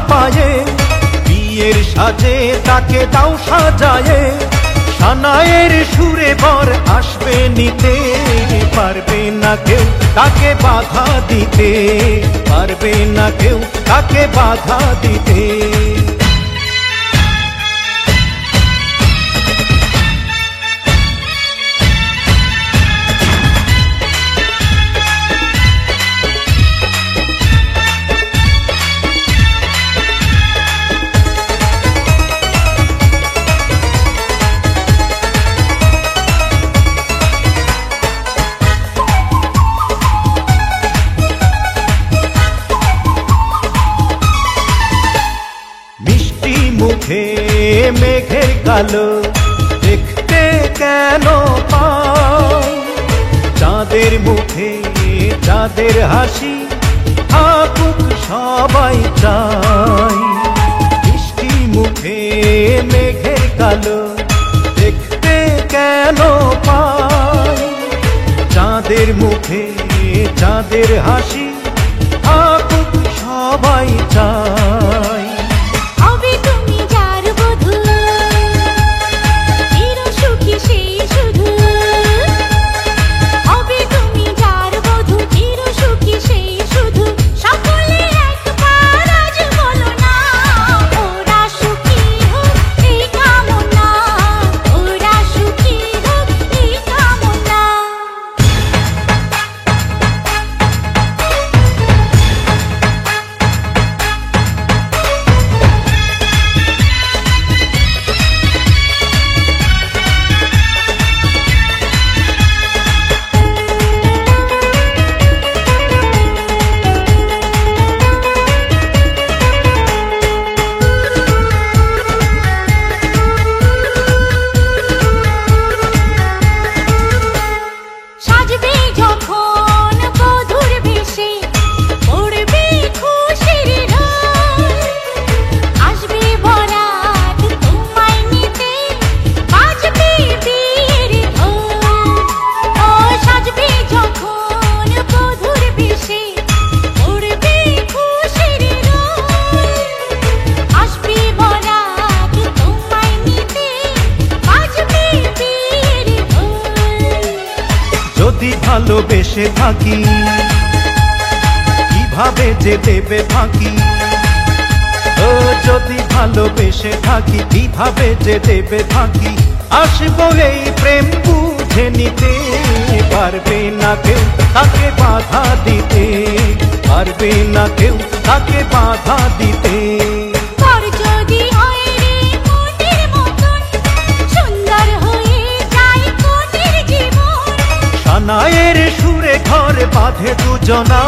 পায়ে, বিয়ের সাজে তাকে দাও সাজায়ে, সানায়ের সুরে বর আসবে নিতে, পারবে না কেউ তাকে বাধা দিতে, পারবে না কেউ তাকে বাধা দিতে। মুখে মেঘের কালো দেখতে কেন পাই, চাঁদের মুখে চাঁদের হাসি থাকুক সবাই চাই। মিষ্টি মুখে মেঘের কালো দেখতে কেন পাই, চাঁদের মুখে চাঁদের হাসি থাকুক সবাই চাই। যদি ভালোবেসে থাকি কিভাবে যে দেবে ফাঁকি, ও যদি ভালোবেসে থাকি কিভাবে যে দেবে ফাঁকি, আসবো এই প্রেম বুঝে নিতে, পারবে না কেউ তাকে বাধা দিতে, পারবে না কেউ তাকে বাধা দিতে। সানায়ের সুরে ঘর বাঁধে দুজনা।